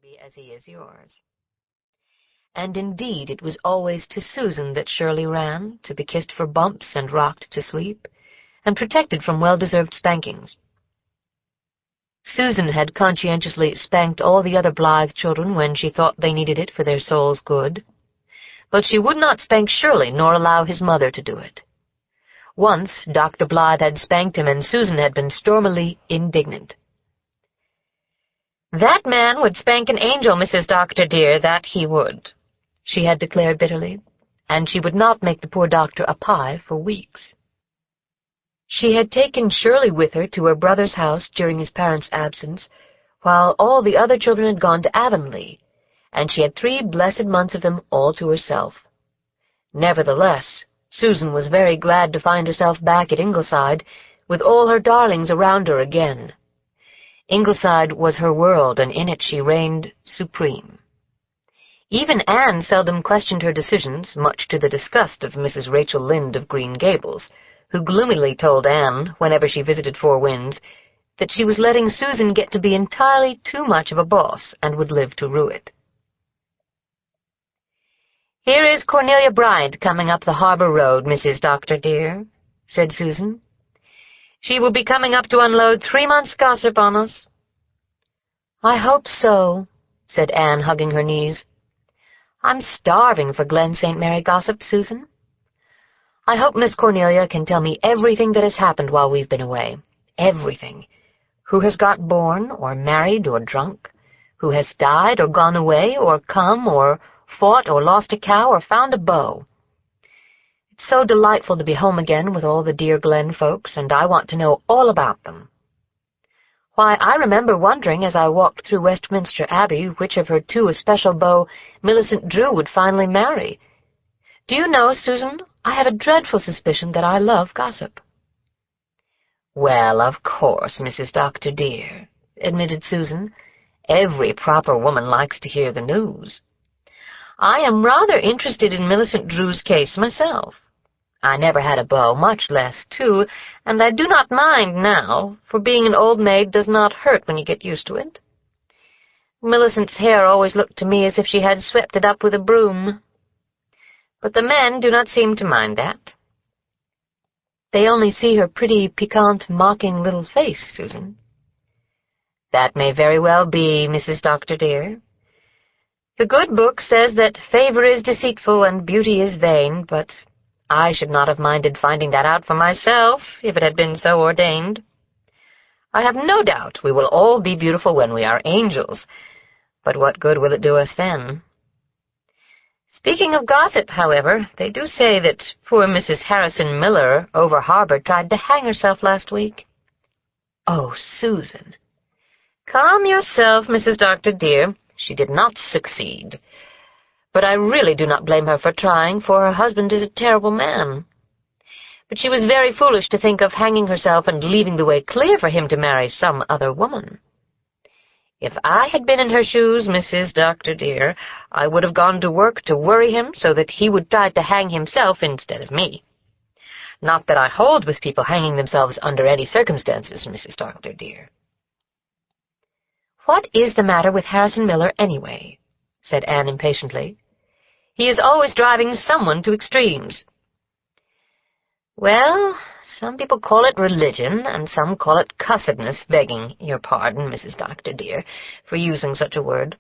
happy as he is yours. And indeed it was always to Susan that Shirley ran, to be kissed for bumps and rocked to sleep, and protected from well-deserved spankings. Susan had conscientiously spanked all the other Blythe children when she thought they needed it for their souls' good, but she would not spank Shirley nor allow his mother to do it. Once Dr. Blythe had spanked him, and Susan had been stormily indignant. "That man would spank an angel, Mrs. Doctor, dear, that he would," she had declared bitterly, and she would not make the poor doctor a pie for weeks. She had taken Shirley with her to her brother's house during his parents' absence, while all the other children had gone to Avonlea, and she had 3 blessed months of him all to herself. Nevertheless, Susan was very glad to find herself back at Ingleside, with all her darlings around her again. Ingleside was her world, and in it she reigned supreme. Even Anne seldom questioned her decisions, much to the disgust of Mrs. Rachel Lynde of Green Gables, who gloomily told Anne, whenever she visited Four Winds, that she was letting Susan get to be entirely too much of a boss and would live to rue it. "Here is Cornelia Bryant coming up the harbor road, Mrs. Doctor, dear," said Susan. "She will be coming up to unload 3 months' gossip on us." "I hope so," said Anne, hugging her knees. "I'm starving for Glen St. Mary gossip, Susan. I hope Miss Cornelia can tell me everything that has happened while we've been away. Everything. Who has got born, or married, or drunk? Who has died, or gone away, or come, or fought, or lost a cow, or found a beau? It's so delightful to be home again with all the dear Glen folks, and I want to know all about them. Why, I remember wondering as I walked through Westminster Abbey which of her 2 especial beaux Millicent Drew would finally marry. Do you know, Susan, I have a dreadful suspicion that I love gossip." "Well, of course, Mrs. Doctor, dear," admitted Susan. "Every proper woman likes to hear the news. I am rather interested in Millicent Drew's case myself. I never had a beau, much less 2, and I do not mind now, for being an old maid does not hurt when you get used to it. Millicent's hair always looked to me as if she had swept it up with a broom. But the men do not seem to mind that. They only see her pretty, piquant, mocking little face, Susan." "That may very well be, Mrs. Doctor, dear. The good book says that favor is deceitful and beauty is vain, but I should not have minded finding that out for myself if it had been so ordained. I have no doubt we will all be beautiful when we are angels, but what good will it do us then? Speaking of gossip, however, they do say that poor Mrs. Harrison Miller over harbor tried to hang herself last week." "Oh, Susan." "Calm yourself, Mrs. Doctor, dear. She did not succeed. But I really do not blame her for trying, for her husband is a terrible man. But she was very foolish to think of hanging herself and leaving the way clear for him to marry some other woman. If I had been in her shoes, Mrs. Doctor, dear, I would have gone to work to worry him so that he would try to hang himself instead of me. Not that I hold with people hanging themselves under any circumstances, Mrs. Doctor, dear." "What is the matter with Harrison Miller, anyway?" said Anne impatiently. "He is always driving someone to extremes." "Well, some people call it religion, and some call it cussedness, begging your pardon, Mrs. Doctor, dear, for using such a word.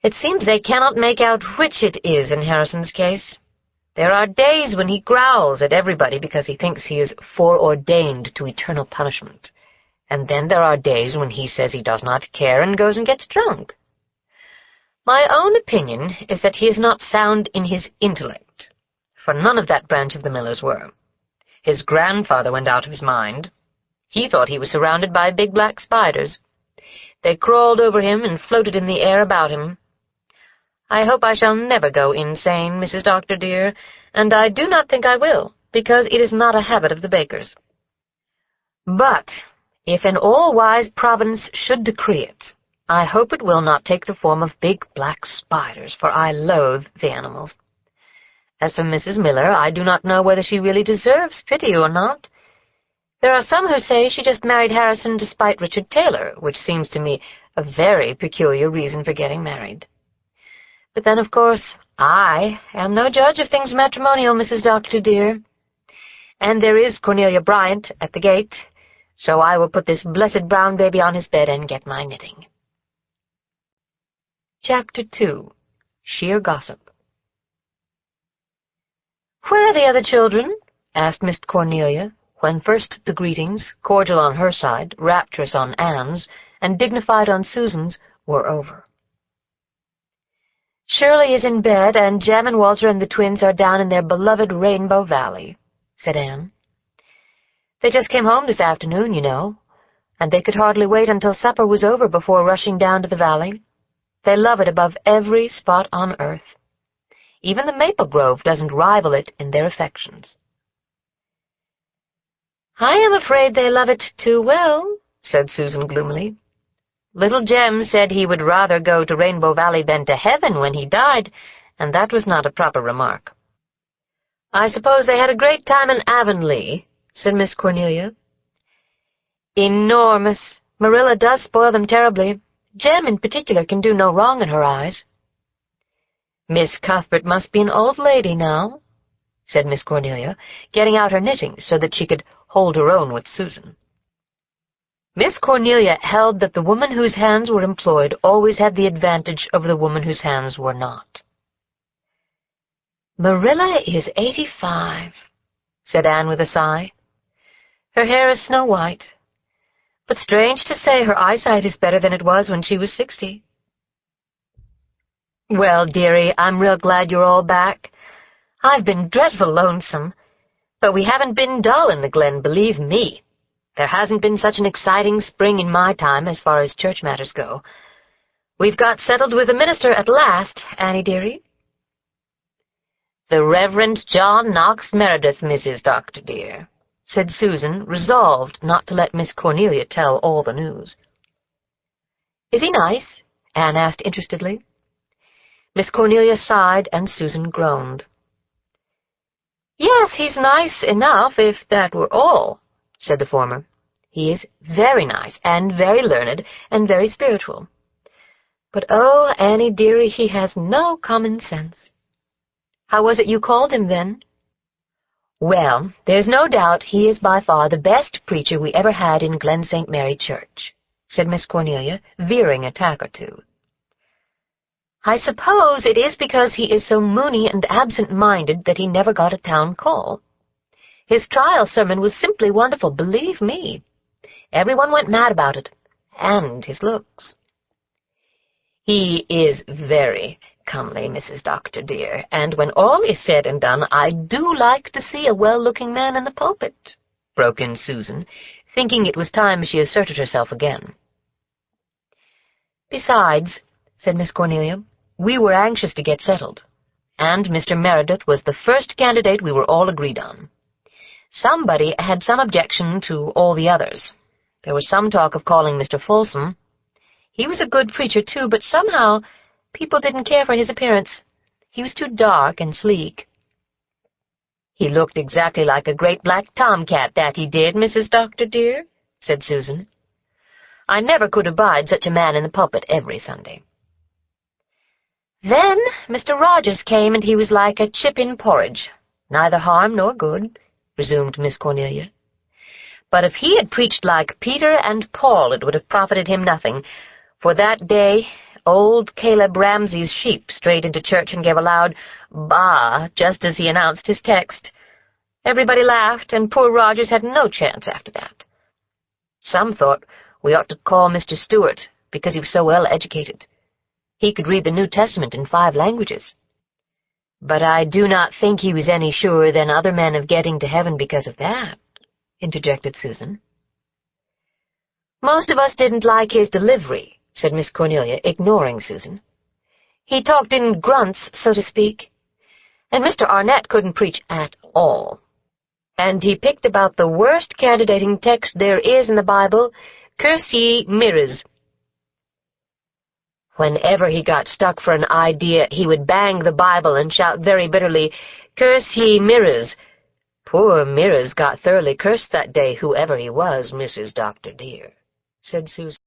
It seems they cannot make out which it is in Harrison's case. There are days when he growls at everybody because he thinks he is foreordained to eternal punishment, and then there are days when he says he does not care and goes and gets drunk. My own opinion is that he is not sound in his intellect, for none of that branch of the Millers were. His grandfather went out of his mind. He thought he was surrounded by big black spiders. They crawled over him and floated in the air about him. I hope I shall never go insane, Mrs. Doctor, dear, and I do not think I will, because it is not a habit of the Bakers. But if an all-wise Providence should decree it, I hope it will not take the form of big black spiders, for I loathe the animals. As for Mrs. Miller, I do not know whether she really deserves pity or not. There are some who say she just married Harrison to spite Richard Taylor, which seems to me a very peculiar reason for getting married. But then, of course, I am no judge of things matrimonial, Mrs. Doctor, dear. And there is Cornelia Bryant at the gate, so I will put this blessed brown baby on his bed and get my knitting. Chapter 2. Sheer Gossip. "Where are the other children?" asked Miss Cornelia, when first the greetings, cordial on her side, rapturous on Anne's, and dignified on Susan's, were over. "Shirley is in bed, and Jem and Walter and the twins are down in their beloved Rainbow Valley," said Anne. "They just came home this afternoon, you know, and they could hardly wait until supper was over before rushing down to the valley. They love it above every spot on earth. Even the maple grove doesn't rival it in their affections." "I am afraid they love it too well," said Susan gloomily. "Little Jem said he would rather go to Rainbow Valley than to heaven when he died, and that was not a proper remark." "I suppose they had a great time in Avonlea," said Miss Cornelia. "Enormous. Marilla does spoil them terribly. Jem, in particular, can do no wrong in her eyes." "Miss Cuthbert must be an old lady now," said Miss Cornelia, getting out her knitting so that she could hold her own with Susan. Miss Cornelia held that the woman whose hands were employed always had the advantage over the woman whose hands were not. "Marilla is 85, said Anne with a sigh. "Her hair is snow-white, but strange to say her eyesight is better than it was when she was 60. "Well, dearie, I'm real glad you're all back. I've been dreadful lonesome, but we haven't been dull in the Glen, believe me. There hasn't been such an exciting spring in my time as far as church matters go. We've got settled with the minister at last, Annie dearie." "The Reverend John Knox Meredith, Mrs. Doctor dear," said Susan, resolved not to let Miss Cornelia tell all the news. "Is he nice?" Anne asked interestedly. Miss Cornelia sighed, and Susan groaned. "Yes, he's nice enough, if that were all," said the former. "He is very nice, and very learned, and very spiritual. But, oh, Annie dearie, he has no common sense." "How was it you called him, then?" "Well, there's no doubt he is by far the best preacher we ever had in Glen St. Mary Church," said Miss Cornelia, veering a tack or two. "I suppose it is because he is so moony and absent-minded that he never got a town call. His trial sermon was simply wonderful, believe me. Everyone went mad about it, and his looks." "He is very comely, Mrs. Doctor dear, and when all is said and done, I do like to see a well-looking man in the pulpit," broke in Susan, thinking it was time she asserted herself again. "Besides," said Miss Cornelia, "we were anxious to get settled, and Mr. Meredith was the first candidate we were all agreed on. Somebody had some objection to all the others. There was some talk of calling Mr. Folsom. He was a good preacher, too, but somehow people didn't care for his appearance. He was too dark and sleek." "He looked exactly like a great black tomcat, that he did, Mrs. Doctor dear," said Susan. "I never could abide such a man in the pulpit every Sunday." "Then Mr. Rogers came, and he was like a chip in porridge, neither harm nor good," resumed Miss Cornelia. "But if he had preached like Peter and Paul, it would have profited him nothing, for that day old Caleb Ramsey's sheep strayed into church and gave a loud "Bah!" just as he announced his text. Everybody laughed, and poor Rogers had no chance after that. Some thought we ought to call Mr. Stewart, because he was so well educated. He could read the New Testament in 5 languages. But I do not think he was any surer than other men of getting to heaven because of that," interjected Susan. "Most of us didn't like his delivery," said Miss Cornelia, ignoring Susan. "He talked in grunts, so to speak. And Mr. Arnett couldn't preach at all. And he picked about the worst candidating text there is in the Bible, 'Curse ye mirrors.' Whenever he got stuck for an idea, he would bang the Bible and shout very bitterly, 'Curse ye mirrors.' Poor Mirrors got thoroughly cursed that day, whoever he was, Mrs. Dr. dear," said Susan.